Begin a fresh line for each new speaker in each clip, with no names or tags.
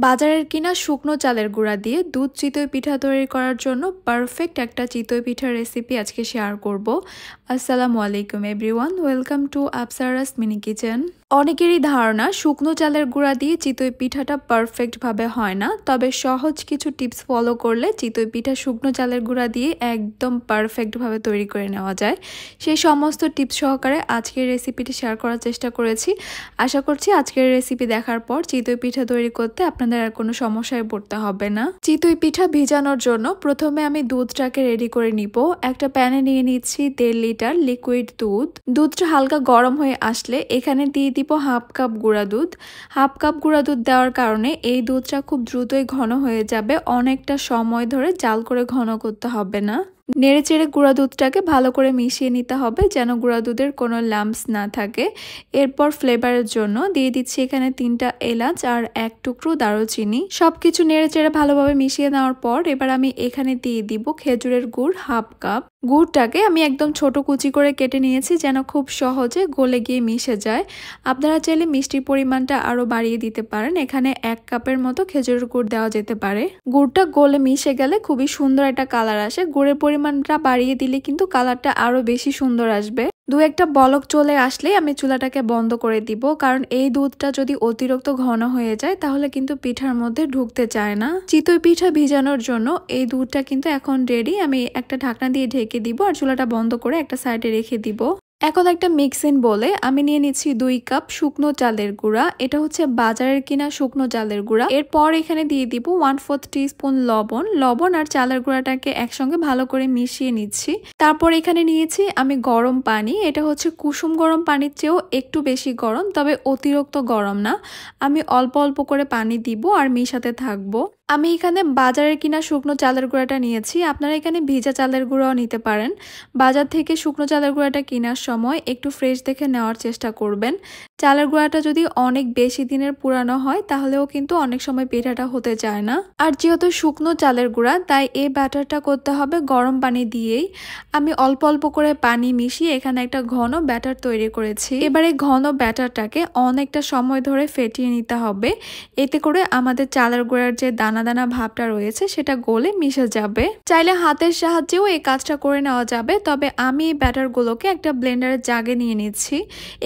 বাজারের কিনা শুকনো চালের গুঁড়া দিয়ে দুধ চিতই পিঠা তৈরি করার জন্য পারফেক্ট একটা চিতই পিঠার রেসিপি আজকে শেয়ার করব। আসসালামু আলাইকুম everyone, welcome to Afsara's mini kitchen. অনেকেরই ধারণা শুকনো চালের গুঁড়া দিয়ে চিতই পিঠাটা পারফেক্টভাবে হয় না, তবে সহজ কিছু টিপস ফলো করলে চিতই পিঠা শুকনো চালের গুঁড়া দিয়ে একদম পারফেক্টভাবে তৈরি করে নেওয়া যায়। সেই সমস্ত টিপস সহকারে আজকের রেসিপিটি শেয়ার করার চেষ্টা করেছি। আশা করছি আজকের রেসিপি দেখার পর চিতই পিঠা তৈরি করতে আপনাদের আর কোনো সমস্যায় পড়তে হবে না। চিতই পিঠা ভিজানোর জন্য প্রথমে আমি দুধটাকে রেডি করে নিব। একটা প্যানে নিয়ে নিচ্ছি 1.5 লিটার লিকুইড দুধ। দুধটা হালকা গরম হয়ে আসলে এখানে দিয়ে দিব হাফ কাপ গুঁড়া দুধ। হাফ কাপ গুঁড়া দুধ দেওয়ার কারণে এই দুধটা খুব দ্রুতই ঘন হয়ে যাবে, অনেকটা সময় ধরে জাল করে ঘন করতে হবে না। নেড়ে চেড়ে গুঁড়া দুধটাকে ভালো করে মিশিয়ে নিতে হবে যেন গুঁড়া দুধের কোনো লাম্পস না থাকে। এরপর ফ্লেভারের জন্য দিয়ে দিচ্ছি এখানে 3টা এলাচ আর 1 টুকরো দারুচিনি। সবকিছু নেড়ে চেড়ে ভালোভাবে মিশিয়ে নেওয়ার পর এবার আমি এখানে দিয়ে দিব খেজুরের গুড় হাফ কাপ। গুড়টাকে আমি একদম ছোট কুচি করে কেটে নিয়েছি যেন খুব সহজে গলে গিয়ে মিশে যায়। আপনারা চাইলে মিষ্টির পরিমাণটা আরো বাড়িয়ে দিতে পারেন। এখানে 1 কাপের মতো খেজুরের গুড় দেওয়া যেতে পারে। গুড়টা গলে মিশে গেলে খুবই সুন্দর একটা কালার আসে। গুড়ের পরিমাণটা বাড়িয়ে দিলে কিন্তু কালারটা আরো বেশি সুন্দর আসবে। দু একটা বলক চলে আসলেই আমি চুলাটাকে বন্ধ করে দিব, কারণ এই দুধটা যদি অতিরিক্ত ঘন হয়ে যায় তাহলে কিন্তু পিঠার মধ্যে ঢুকতে চায় না। চিতই পিঠা ভিজানোর জন্য এই দুধটা কিন্তু এখন রেডি। আমি একটা ঢাকনা দিয়ে ঢেকে দিব আর চুলাটা বন্ধ করে একটা সাইডে রেখে দিব। এখন একটা মিক্সিং বলে আমি নিয়ে নিচ্ছি 2 কাপ শুকনো চালের গুঁড়া। এটা হচ্ছে বাজারের কিনা শুকনো চালের গুঁড়া। এরপর এখানে দিয়ে দিব 1/4 টিস্পুন লবণ আর চালের গুঁড়াটাকে একসঙ্গে ভালো করে মিশিয়ে নিচ্ছি। তারপর এখানে নিয়েছি আমি গরম পানি। এটা হচ্ছে কুসুম গরম পানির চেয়েও একটু বেশি গরম, তবে অতিরিক্ত গরম না। আমি অল্প অল্প করে পানি দিব আর মিশাতে থাকবো। আমি এখানে বাজারের কিনা শুকনো চালের গুঁড়াটা নিয়েছি। আপনারা এখানে ভিজা চালের গুঁড়াও নিতে পারেন। বাজার থেকে শুকনো চালের গুঁড়াটা কেনার সময় একটু ফ্রেশ দেখে নেওয়ার চেষ্টা করবেন। চালের গুঁড়াটা যদি অনেক বেশি দিনের পুরানো হয় তাহলেও কিন্তু অনেক সময় পিঠাটা হতে চায় না। আর যেহেতু শুকনো চালের গুঁড়া তাই এই ব্যাটারটা করতে হবে গরম পানি দিয়েই। আমি অল্প অল্প করে পানি মিশিয়ে এখানে একটা ঘন ব্যাটার তৈরি করেছি। এবারে ঘন ব্যাটারটাকে অনেকটা সময় ধরে ফেটিয়ে নিতে হবে। এতে করে আমাদের চালের গুঁড়ার যে দানা দানা ভাবটা রয়েছে সেটা গলে মিশে যাবে। চাইলে হাতের সাহায্যেও এই কাজটা করে নেওয়া যাবে, তবে আমি এই ব্যাটারগুলোকে একটা ব্লেন্ডারের জাগে নিয়ে নিচ্ছি।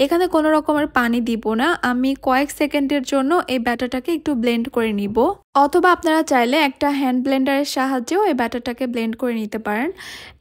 এখানে কোনো রকমের পানি দিব না। আমি কয়েক সেকেন্ডের জন্য এই ব্যাটারটাকে একটু ব্লেন্ড করে নিব, অথবা আপনারা চাইলে একটা হ্যান্ড ব্লেন্ডারের সাহায্যেও এই ব্যাটারটাকে ব্লেন্ড করে নিতে পারেন।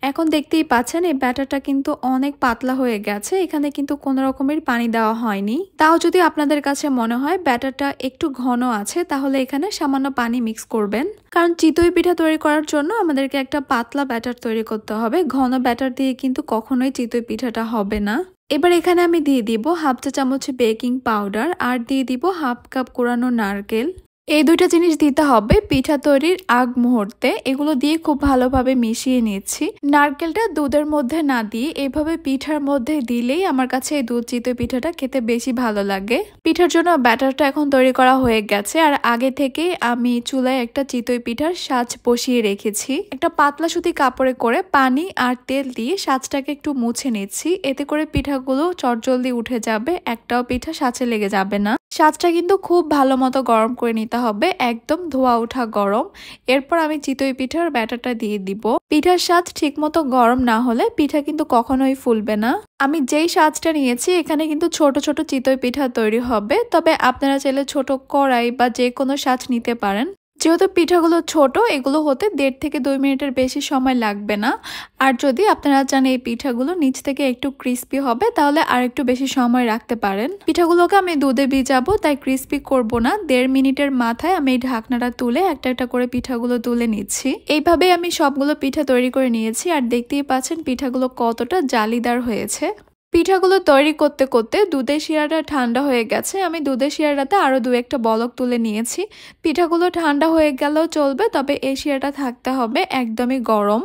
এখন দেখতেই পাচ্ছেন এই ব্যাটারটা কিন্তু অনেক পাতলা হয়ে গেছে। এখানে কিন্তু কোনো রকমের পানি দেওয়া হয়নি। তাও যদি আপনাদের কাছে মনে হয় ব্যাটারটা একটু ঘন আছে তাহলে এখানে সামান্য পানি মিক্স করবেন, কারণ চিতই পিঠা তৈরি করার জন্য আমাদেরকে একটা পাতলা ব্যাটার তৈরি করতে হবে। ঘন ব্যাটার দিয়ে কিন্তু কখনোই চিতই পিঠাটা হবে না। এবার এখানে আমি দিয়ে দিব হাফ চা চামচ বেকিং পাউডার আর দিয়ে দিব হাফ কাপ কোরানো নারকেল। এই দুইটা জিনিস দিতে হবে পিঠা তৈরির আগ মুহূর্তে। এগুলো দিয়ে খুব ভালোভাবে মিশিয়ে নিচ্ছি। নারকেলটা দুধের মধ্যে না দিয়ে এভাবে পিঠার মধ্যে দিলেই আমার কাছে এই দুধ চিতই পিঠাটা খেতে বেশি ভালো লাগে। পিঠার জন্য ব্যাটারটা এখন তৈরি করা হয়ে গেছে, আর আগে থেকে আমি চুলায় একটা চিতই পিঠার সাজ বসিয়ে রেখেছি। একটা পাতলা সুতি কাপড়ে করে পানি আর তেল দিয়ে সাজটাকে একটু মুছে নিচ্ছি। এতে করে পিঠাগুলো চটজলদি উঠে যাবে, একটাও পিঠা সাজে লেগে যাবে না। সাজটা কিন্তু খুব ভালো মতো গরম করে নিতে হবে, একদম ধোয়া ওঠা গরম। এরপর আমি চিতই পিঠার ব্যাটারটা দিয়ে দিব। পিঠার সাজ ঠিক মতো গরম না হলে পিঠা কিন্তু কখনোই ফুলবে না। আমি যেই সাজটা নিয়েছি এখানে কিন্তু ছোট ছোট চিতই পিঠা তৈরি হবে, তবে আপনারা চাইলে ছোট কড়াই বা যে কোনো সাজ নিতে পারেন। যেহেতু পিঠাগুলো ছোট, এগুলো হতে 1.5 থেকে 2 মিনিটের বেশি সময় লাগবে না। আর যদি আপনারা চান এই পিঠাগুলো নিচ থেকে একটু ক্রিস্পি হবে তাহলে আর একটু বেশি সময় রাখতে পারেন। পিঠাগুলোকে আমি দুধে ভিজাবো তাই ক্রিস্পি করব না। 1.5 মিনিটের মাথায় আমি এই ঢাকনাটা তুলে একটা একটা করে পিঠাগুলো তুলে নিচ্ছি। এইভাবে আমি সবগুলো পিঠা তৈরি করে নিয়েছি, আর দেখতেই পাচ্ছেন পিঠাগুলো কতটা জালিদার হয়েছে। পিঠাগুলো তৈরি করতে করতে দুধের শিরাটা ঠান্ডা হয়ে গেছে। আমি দুধের শিরাটাতে আরো 2-1টা বলক তুলে নিয়েছি। পিঠাগুলো ঠান্ডা হয়ে গেলেও চলবে, তবে এই শিরাটা থাকতে হবে একদমই গরম।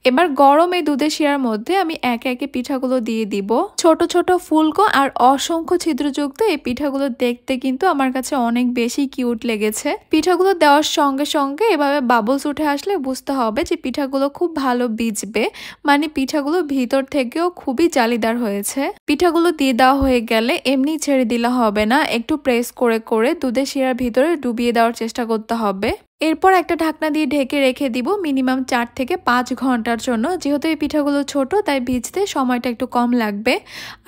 এবার গরম এই দুধের শিরার মধ্যে আমি একে একে পিঠাগুলো দিয়ে দিব। ছোট ছোট ফুলকো আর অসংখ্য ছিদ্রযুক্ত এই পিঠাগুলো দেখতে কিন্তু আমার কাছে অনেক বেশি কিউট লেগেছে। পিঠাগুলো দেওয়ার সঙ্গে সঙ্গে এভাবে বাবলস উঠে আসলে বুঝতে হবে যে পিঠাগুলো খুব ভালো ভিজবে, মানে পিঠাগুলো ভিতর থেকেও খুবই জালিদার হয়েছে। পিঠাগুলো দিয়ে দেওয়া হয়ে গেলে এমনি ছেড়ে দিলে হবে না, একটু প্রেস করে করে দুধের শিরার ভিতরে ডুবিয়ে দেওয়ার চেষ্টা করতে হবে। এরপর একটা ঢাকনা দিয়ে ঢেকে রেখে দিব মিনিমাম 4 থেকে 5 ঘন্টার জন্য। যেহেতু এই পিঠাগুলো ছোট তাই ভিজতে সময়টা একটু কম লাগবে।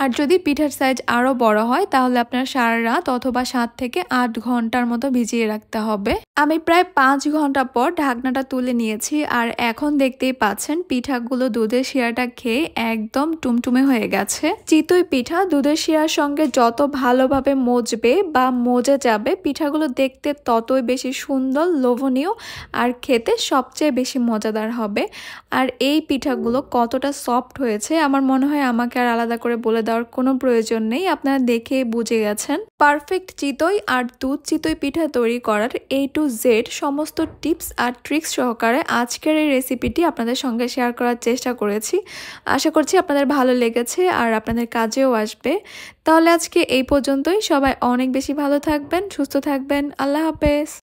আর যদি পিঠার সাইজ আরও বড় হয় তাহলে আপনার সারা রাত অথবা 7 থেকে 8 ঘন্টার মতো ভিজিয়ে রাখতে হবে। আমি প্রায় 5 ঘন্টা পর ঢাকনাটা তুলে নিয়েছি আর এখন দেখতেই পাচ্ছেন পিঠাগুলো দুধের শিরাটা খেয়ে একদম টুমটুমে হয়ে গেছে। চিতই পিঠা দুধের শিরার সঙ্গে যত ভালোভাবে মজবে বা মজে যাবে পিঠাগুলো দেখতে ততই বেশি সুন্দর, লোভনীয় আর খেতে সবচেয়ে বেশি মজাদার হবে। আর এই পিঠাগুলো কতটা সফট হয়েছে আমার মনে হয় আমাকে আর আলাদা করে বলে দেওয়ার কোনো প্রয়োজন নেই, আপনারা দেখে বুঝে গেছেন। পারফেক্ট চিতই আর দুধ চিতই পিঠা তৈরি করার A to Z সমস্ত টিপস আর ট্রিক্স সহকারে আজকের এই রেসিপিটি আপনাদের সঙ্গে শেয়ার করার চেষ্টা করেছি। আশা করছি আপনাদের ভালো লেগেছে আর আপনাদের কাজেও আসবে। তাহলে আজকে এই পর্যন্তই। সবাই অনেক বেশি ভালো থাকবেন, সুস্থ থাকবেন। আল্লাহ হাফেজ।